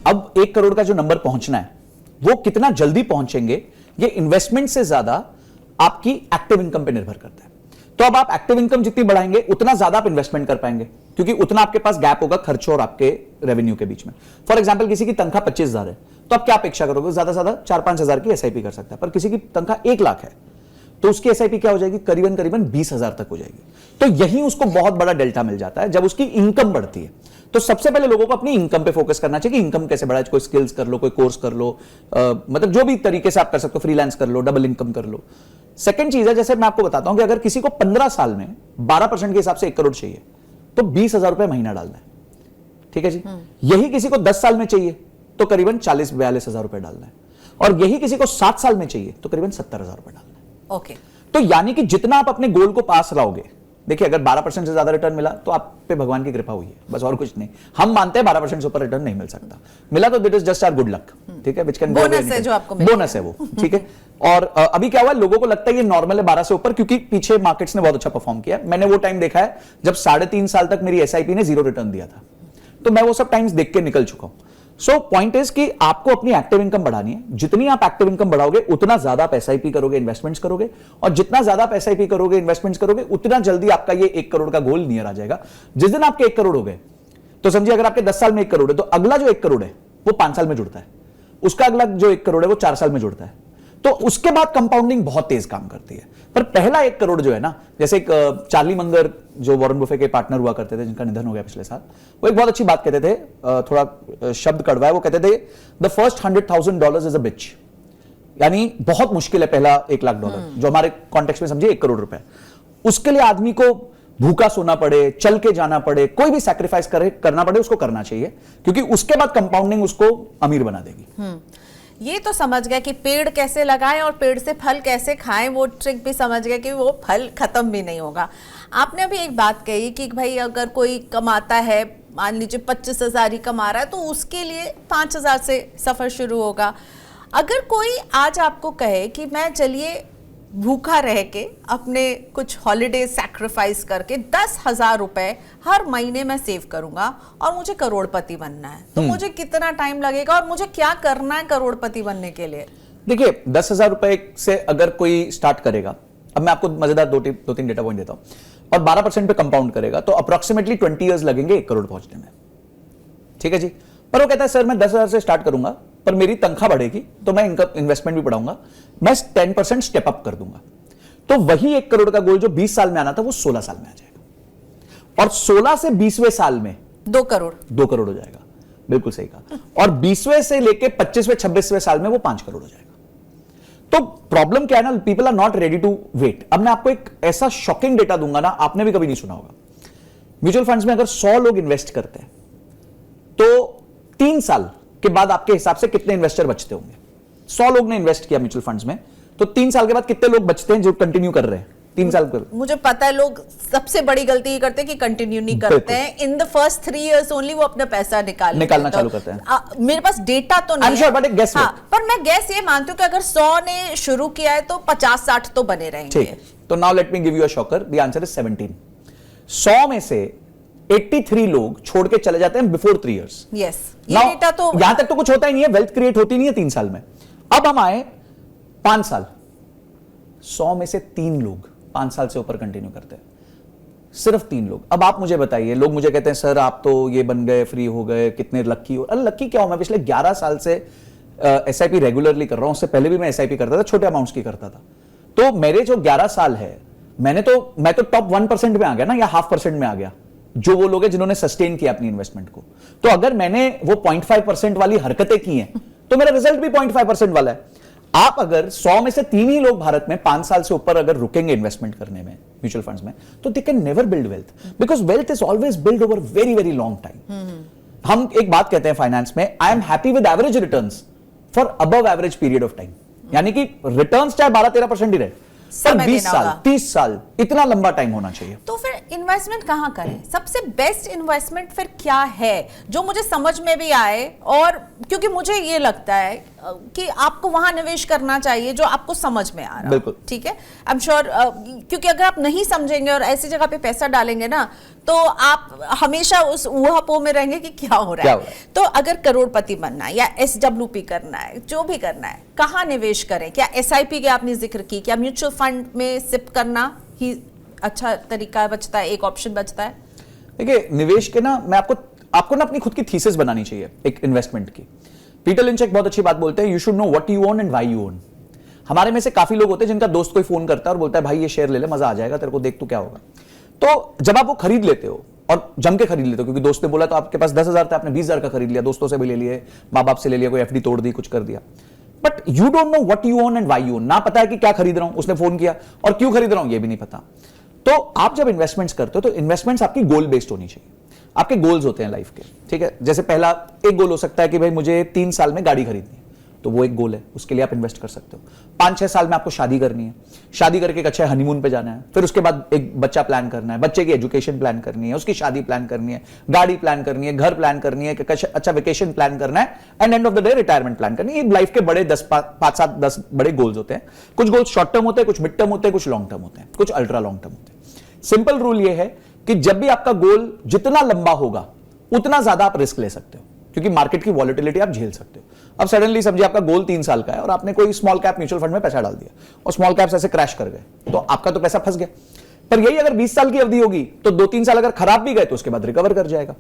अब 1 करोड़ का जो नंबर पहुंचना है वो कितना जल्दी पहुंचेंगे ये इन्वेस्टमेंट से ज्यादा आपकी एक्टिव इनकम पे निर्भर करता है। तो अब आप एक्टिव इनकम जितनी बढ़ाएंगे उतना ज्यादा आप इन्वेस्टमेंट कर पाएंगे, क्योंकि उतना आपके पास गैप होगा खर्चों और आपके रेवेन्यू के बीच में। फॉर एग्जांपल किसी की तनख्वाह 25,000 है तो आप क्या अपेक्षा करोगे, ज्यादा से ज्यादा 4-5 हजार की एसआईपी कर सकता है। पर किसी की तनख्वाह 1 लाख है तो उसकी एसआईपी क्या हो जाएगी, करीबन 20,000 तक हो जाएगी। तो यही उसको बहुत बड़ा डेल्टा मिल जाता है जब उसकी इनकम बढ़ती है। तो सबसे पहले लोगों को अपनी इनकम पे फोकस करना चाहिए कि इनकम कैसे बढ़ाए, कोई स्किल्स कर लो, कोई कोर्स कर लो, मतलब जो भी तरीके से आप कर सकते हो, फ्रीलांस कर लो, डबल इनकम कर लो। सेकंड चीज है, जैसे मैं आपको बताता हूं कि अगर किसी को 15 साल में 12% के हिसाब से 1 करोड़ चाहिए तो 20,000 रुपए महीना डालना है, ठीक है जी। यही किसी को 10 साल में चाहिए तो करीबन 40-42 हजार रुपए डालना है, और यही किसी को 7 साल में चाहिए तो करीबन 70,000 रुपए डालना है। ओके। तो यानी कि जितना आप अपने गोल को पास लाओगे, देखिए अगर 12% से ज्यादा रिटर्न मिला तो आप पे भगवान की कृपा हुई है, बस और कुछ नहीं। हम मानते हैं 12% से ऊपर रिटर्न नहीं मिल सकता, मिला तो that is just our good luck, ठीक है, विच कैन बोनस है जो आपको बोनस है वो, ठीक है। और अभी क्या हुआ, लोगों को लगता है ये नॉर्मल है 12 से ऊपर, क्योंकि पीछे मार्केट्स ने बहुत अच्छा परफॉर्म किया। मैंने वो टाइम देखा है जब 3.5 साल तक मेरी एसआईपी ने 0 रिटर्न दिया था, तो मैं वो सब टाइम्स देख के निकल चुका हूं। सो पॉइंट इज कि आपको अपनी एक्टिव इनकम बढ़ानी है। जितनी आप एक्टिव इनकम बढ़ाओगे उतना ज्यादा आप एसआईपी करोगे, इन्वेस्टमेंट्स करोगे, और जितना ज्यादा आप एसआईपी करोगे, इन्वेस्टमेंट्स करोगे, उतना जल्दी आपका ये 1 करोड़ का गोल नियर आ जाएगा। जिस दिन आपके 1 करोड़ हो गए तो समझिए अगर आपके 10 साल में 1 करोड़ है तो अगला जो 1 करोड़ है वो 5 साल में जुड़ता है, उसका अगला जो 1 करोड़ है वो 4 साल में जुड़ता है। तो उसके बाद कंपाउंडिंग बहुत तेज काम करती है। पर पहला 1 करोड़ जो है ना, जैसे एक चार्ली मंगर जो वॉरेन बफे के पार्टनर हुआ करते थे, जिनका निधन हो गया पिछले साल, वो एक बहुत अच्छी बात कहते थे, थोड़ा शब्द कड़वा है, वो कहते थे द फर्स्ट $100,000 इज अ बिच, यानी बहुत मुश्किल है पहला $1 लाख, जो हमारे कॉन्टेक्स्ट में समझिए 1 करोड़ रुपए। उसके लिए आदमी को भूखा सोना पड़े, चल के जाना पड़े, कोई भी सैक्रिफाइस करना पड़े, उसको करना चाहिए, क्योंकि उसके बाद कंपाउंडिंग उसको अमीर बना देगी। ये तो समझ गया कि पेड़ कैसे लगाएं और पेड़ से फल कैसे खाएं, वो ट्रिक भी समझ गया कि वो फल खत्म भी नहीं होगा। आपने अभी एक बात कही कि भाई अगर कोई कमाता है, मान लीजिए 25,000 ही कमा रहा है, तो उसके लिए 5,000 से सफर शुरू होगा। अगर कोई आज आपको कहे कि मैं चलिए भूखा रह के अपने कुछ हॉलिडे सैक्रिफाइस करके 10,000 रुपए हर महीने में सेव करूंगा और मुझे करोड़पति बनना है, तो मुझे कितना टाइम लगेगा और मुझे क्या करना है करोड़पति बनने के लिए? देखिए 10,000 रुपए से अगर कोई स्टार्ट करेगा, अब मैं आपको मजेदार 2-3 डेटा पॉइंट देता हूं, और 12% पे कंपाउंड करेगा तो अप्रोक्सीमेटली 20 ईयर्स लगेंगे 1 करोड़ पहुंचने में, ठीक है जी। पर वो कहता है सर मैं 10,000 से स्टार्ट करूंगा, पर मेरी तनख्वाह बढ़ेगी तो मैं इन्वेस्टमेंट भी बढ़ाऊंगा, मैं 10% स्टेप अप कर दूंगा, तो वही 1 करोड़ का गोल जो 20 साल में आना था वो 16 साल में आ जाएगा, और 16 से 20वें साल में 2 करोड़ हो जाएगा। बिल्कुल सही कहा। और 20वें से लेके 25वें 26वें साल में वो 5 करोड़ हो जाएगा। तो प्रॉब्लम क्या है ना, people are not ready to wait. अब मैं आपको एक ऐसा शॉकिंग डेटा दूंगा ना, आपने भी कभी नहीं सुना होगा। म्यूचुअल फंड्स में अगर 100 लोग इन्वेस्ट करते हैं तो 3 साल के बाद आपके हिसाब से कितने इन्वेस्टर बचते होंगे? 100 लोग ने इन्वेस्ट किया म्यूचुअल फंड्स में, तो 3 साल के बाद कितने लोग बचते हैं जो कंटिन्यू कर रहे हैं 3 साल कर? मुझे पता है लोग सबसे बड़ी गलती ये करते हैं कि कंटिन्यू नहीं करते हैं। In the first 3 years only वो अपना पैसा निकालना चालू करते हैं। मेरे पास डेटा तो नहीं sure, but guess हाँ, पर मैं गैस ये मानती हूँ कि अगर 100 ने शुरू किया है तो 50-60 तो बने रहेंगे। तो now let me give you a shocker, the answer is 17। 100 में से 83 लोग छोड़ के चले जाते हैं बिफोर 3 इयर्स। यस, ये डेटा तो यहां तक तो कुछ होता ही नहीं है, वेल्थ क्रिएट होती नहीं है 3 साल में। अब हम आए 5 साल, 100 में से 3 लोग 5 साल से ऊपर कंटिन्यू करते हैं, सिर्फ 3 लोग। अब आप मुझे बताइए, लोग मुझे कहते हैं सर आप तो ये बन गए, फ्री हो गए, कितने लक्की हो। अरे लक्की क्या हो, मैं पिछले 11 साल से एसआईपी रेगुलरली कर रहा हूं। उससे पहले भी मैं एसआईपी करता था, छोटे अमाउंट्स की करता था। तो मेरे जो 11 साल है, मैं तो टॉप 1% में आ गया ना, या 0.5% में आ गया, जो वो लोग हैं जिन्होंने सस्टेन किया अपनी इन्वेस्टमेंट को। तो अगर मैंने वो 0.5% वाली हरकतें की हैं तो मेरा रिजल्ट भी 0.5% वाला है। आप अगर 100 में से 3 ही लोग भारत में 5 साल से ऊपर अगर रुकेंगे इन्वेस्टमेंट करने में म्यूचुअल फंड्स में, तो they can never build wealth, because wealth is always build over very very long time. हम एक बात कहते हैं फाइनेंस में, I am happy with average returns for above average period of time, यानी कि रिटर्न्स चाहे 12-13% ही रहे, पर 20 साल 30 साल इतना लंबा टाइम होना चाहिए। तो फिर इन्वेस्टमेंट कहां करें? सबसे बेस्ट इन्वेस्टमेंट फिर क्या है जो मुझे समझ में भी आए? और क्योंकि मुझे ये लगता है कि आपको वहां निवेश करना चाहिए जो आपको समझ में आ रहा है। बिल्कुल। ठीक है, आई एम श्योर, क्योंकि अगर आप नहीं समझेंगे और ऐसी जगह पे पैसा डालेंगे ना, तो आप हमेशा उस ऊहापोह में रहेंगे कि क्या हो रहा है। तो अगर करोड़पति बनना है या SWP करना है, जो भी करना है, कहाँ निवेश करें? क्या SIP के आपने जिक्र की, क्या म्यूचुअल फंड में सिप करना ही अच्छा तरीका बचता है, एक ऑप्शन बचता है? देखिए, निवेश के ना, मैं आपको ना अपनी खुद की थीसिस बनानी चाहिए एक इन्वेस्टमेंट की। पीटर लिंच एक बहुत अच्छी बात बोलते हैं, you should know what you own and why you own. हमारे में से काफी लोग होते हैं जिनका दोस्त कोई फोन करता है और बोलता है भाई ये शेयर ले ले, मजा आ जाएगा तेरे को, देख तू क्या होगा। तो जब आप वो खरीद लेते हो और जम के खरीद लेते हो, क्योंकि दोस्त ने बोला तो आपके पास 10,000 था, आपने 20,000 का खरीद लिया, दोस्तों से भी ले लिए, माँ बाप से ले लिया, कोई FD तोड़ दी, कुछ कर दिया, but you don't know what you own and why you own. ना पता है कि क्या खरीद रहा हूं, उसने फोन किया, और क्यों खरीद रहा हूं ये भी नहीं पता। तो आप जब इन्वेस्टमेंट्स करते हो तो इन्वेस्टमेंट्स आपकी गोल बेस्ड होनी चाहिए। आपके गोल्स होते हैं लाइफ के, ठीक है। जैसे पहला एक गोल हो सकता है कि भाई मुझे 3 साल में गाड़ी खरीदनी है, तो वो एक गोल है, उसके लिए आप इन्वेस्ट कर सकते हो। 5-6 साल में आपको शादी करनी है, शादी करके एक अच्छे हनीमून पे जाना है, फिर उसके बाद एक बच्चा प्लान करना है, बच्चे की एजुकेशन प्लान करनी है, उसकी शादी प्लान करनी है, गाड़ी प्लान करनी है, घर प्लान करनी है, अच्छा वेकेशन प्लान करना है, and end of the day retirement plan करनी है। ये लाइफ के बड़े 5-7-10 बड़े गोल्स होते हैं। कुछ गोल्स शॉर्ट टर्म होते हैं, कुछ मिड टर्म होते हैं, कुछ लॉन्ग टर्म होते हैं, कुछ अल्ट्रा लॉन्ग टर्म होते हैं। सिंपल रूल ये है कि जब भी आपका गोल जितना लंबा होगा उतना ज्यादा आप रिस्क ले सकते हो, क्योंकि मार्केट की वॉलेटिलिटी आप झेल सकते हो। अब सडनली समझिए आपका गोल 3 साल का है और आपने कोई स्मॉल कैप म्यूचुअल फंड में पैसा डाल दिया और स्मॉल कैप्स ऐसे क्रैश कर गए, तो आपका तो पैसा फंस गया। पर यही अगर 20 साल की अवधि होगी तो 2-3 साल अगर खराब भी गए तो उसके बाद रिकवर कर जाएगा।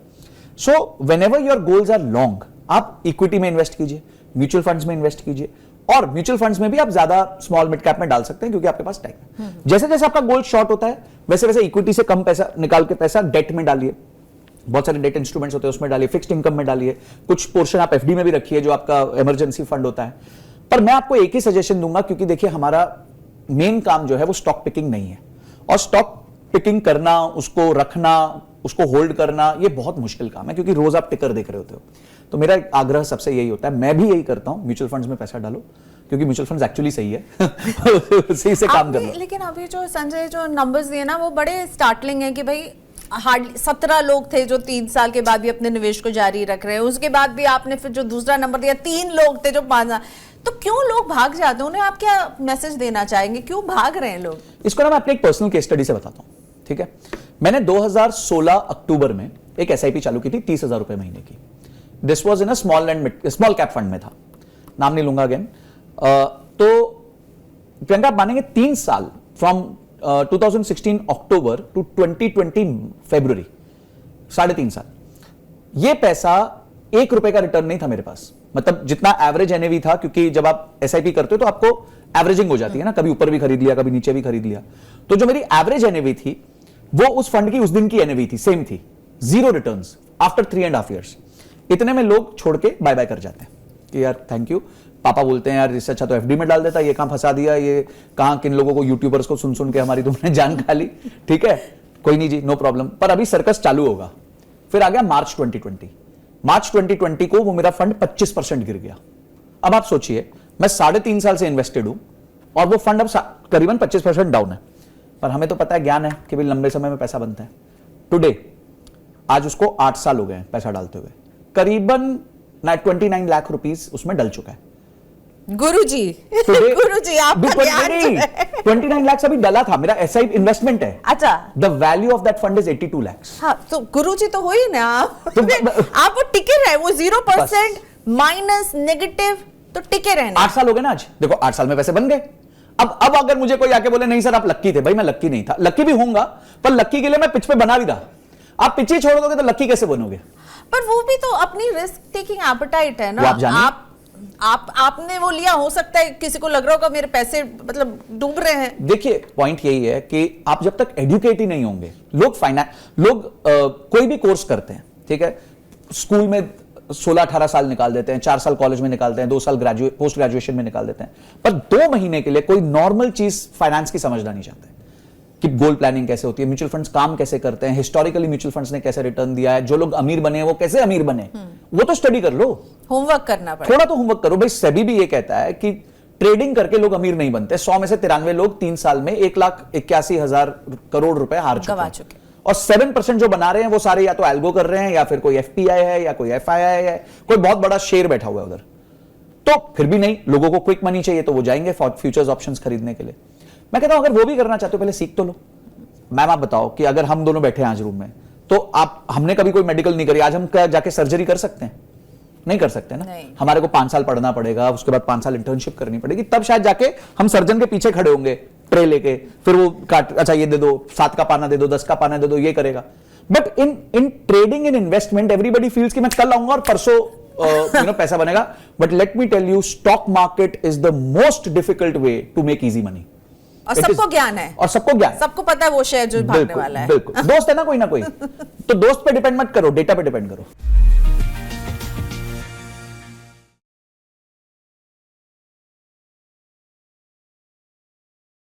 So whenever your goals are long, आप इक्विटी में इन्वेस्ट कीजिए, म्यूचुअल फंड्स में इन्वेस्ट कीजिए, और म्यूचुअल फंड्स में भी आप ज्यादा स्मॉल मिड कैप में डाल सकते हैं क्योंकि आपके पास टाइम है। जैसे जैसे आपका गोल शॉर्ट होता है वैसे वैसे इक्विटी से कम पैसा निकाल के पैसा डेट में डालिए, बहुत सारे डेट इंस्ट्रूमेंट्स होते हैं उसमें डालिए, फिक्स्ड इनकम में डालिए, कुछ पोर्शन आप FD में भी रखिए जो आपका इमरजेंसी फंड होता है। पर मैं आपको एक ही सजेशन दूंगा, क्योंकि देखिए हमारा मेन काम जो है वो स्टॉक पिकिंग नहीं है, और स्टॉक पिकिंग करना, उसको रखना, उसको होल्ड करना, ये बहुत मुश्किल काम है, क्योंकि रोज आप टिकर देख रहे होते हो। तो मेरा आग्रह सबसे यही होता है, मैं भी यही करता हूं, म्यूचुअल फंड्स में पैसा डालो, क्योंकि म्यूचुअल फंड्स एक्चुअली सही है उसी से काम कर लो। लेकिन अभी जो संजय जो नंबर्स दिए ना वो बड़े स्टार्टलिंग है कि भाई हार्डली 17 लोग थे जो 3 साल के बाद भी अपने निवेश को जारी रख रहे हैं। उसके बाद भी आपने फिर जो दूसरा नंबर दिया 3 लोग थे जो 5। तो क्यों लोग भाग जाते हैं? उन्हें आप क्या मैसेज देना चाहेंगे, क्यों भाग रहे हैं लोग? इसको ना मैं अपने एक पर्सनल केस स्टडी से बताता हूं, ठीक है। मैंने 2016 अक्टूबर में एक SIP चालू की थी 30,000 रुपए महीने की। This was in a small cap fund में था, नाम नहीं लूंगा अगेन। तो प्रियंका आप मानेंगे 3 साल फ्रॉम 2016 अक्टूबर टू 2020 फरवरी, 3.5 साल, ये पैसा 1 रुपए का रिटर्न नहीं था मेरे पास। मतलब जितना एवरेज NAV था, क्योंकि जब आप SIP करते हो तो आपको एवरेजिंग हो जाती है ना, कभी ऊपर भी खरीद लिया, कभी नीचे भी खरीद लिया। तो जो मेरी एवरेज NAV थी वो उस फंड की उस दिन की NAV थी, सेम थी, 0 रिटर्न्स आफ्टर 3.5 years। इतने में लोग छोड़ के बाय बाय कर जाते हैं कि यार थैंक यू, पापा बोलते हैं यार इससे अच्छा तो FD में डाल देता, ये कहां फंसा दिया, ये कहां किन लोगों को, यूट्यूबर्स को सुन सुन के हमारी तुमने जान खा ली। ठीक है, कोई नहीं जी, नो प्रॉब्लम। पर अभी सर्कस चालू होगा। फिर आ गया मार्च 2020 को वो मेरा फंड 25% गिर गया। अब आप सोचिए, मैं 3.5 साल से इन्वेस्टेड हूं और वो फंड अब करीबन 25% डाउन है। पर हमें तो पता है, ज्ञान है कि भाई लंबे समय में पैसा बनता है। टुडे, आज उसको 8 साल हो गए पैसा डालते हुए, करीबन 29 लाख रुपीस उसमें डल चुका है। गुरुजी आपका ज्ञान जो है 29 लाख अभी डला था, मेरा SIP इन्वेस्टमेंट है। अच्छा, the value of that fund is 82 lakhs। हाँ, तो गुरुजी तो हो ही ना आप वो टिके रहे, वो 0% माइनस नेगेटिव तो टिके रहे। 8 साल हो गए ना आज, देखो 8 साल में पैसे बन गए। अब अगर मुझे कोई आके बोले नहीं सर आप लक्की थे, भाई मैं लक्की नहीं था, लक्की भी होऊंगा, पर लक्की के लिए मैं पिच पे बना भी रहा। आप पिच ही छोड़ दोगे तो लक्की कैसे बनोगे? पर वो भी तो अपनी रिस्क टेकिंग एपेटाइट है ना। आपने वो लिया, हो सकता है किसी को लग रहा होगा मेरे पैसे मतलब डूब रहे हैं। देखिए पॉइंट यही है कि आप जब तक एजुकेट ही नहीं होंगे, लोग कोई भी कोर्स करते हैं, ठीक है, स्कूल में 16-18 साल निकाल देते हैं, 4 साल कॉलेज में निकालते हैं, 2 साल पोस्ट ग्रेजुएशन में निकाल देते हैं, पर 2 महीने के लिए कोई नॉर्मल चीज फाइनेंस की समझना नहीं चाहते कि गोल प्लानिंग कैसे होती है, म्यूचुअल फंड्स काम कैसे करते हैं, हिस्टोरिकली म्यूचुअल फंड्स ने कैसे रिटर्न दिया है, जो लोग अमीर बने वो कैसे अमीर बने, वो तो स्टडी कर लो, होमवर्क करना पड़ेगा, थोड़ा तो होमवर्क करो भाई। सेबी भी ये कहता है कि ट्रेडिंग करके लोग अमीर नहीं बनते। 100 में से 93 लोग 3 साल में 1,81,000 करोड़ रुपए हार चुके, और 7% जो बना रहे हैं वो सारे या तो एल्गो कर रहे हैं, या फिर कोई FPI है, या कोई FII है, कोई बहुत बड़ा शेयर बैठा हुआ है उधर। तो फिर भी नहीं, लोगों को क्विक मनी चाहिए तो वो जाएंगे फ्यूचर्स ऑप्शंस खरीदने के लिए। मैं कहता हूं अगर वो भी करना चाहते हो पहले सीख तो लो। मैम आप बताओ कि अगर हम दोनों बैठे हैं आज रूम में, तो आप, हमने कभी कोई मेडिकल नहीं करी, आज हम क्या जाके सर्जरी कर सकते हैं? नहीं कर सकते ना। हमारे को 5 साल पढ़ना पड़ेगा, उसके बाद 5 साल इंटर्नशिप करनी पड़ेगी, तब शायद जाके हम सर्जन के पीछे खड़े होंगे ट्रे लेके, फिर वो काट, अच्छा ये दे दो, 7 का पाना दे दो, 10 का पाना दे दो, ये करेगा। But in trading in investment everybody feels कि मैं कल आऊंगा और परसों पैसा बनेगा। But let me tell you, stock market is the most difficult way to make easy money. और सबको ज्ञान है, और सबको ज्ञान, सबको पता है वो शेयर जो भागने वाला है। बिल्कुल, दोस्त है ना कोई, तो दोस्त पे डिपेंड मत करो, डेटा पे डिपेंड करो।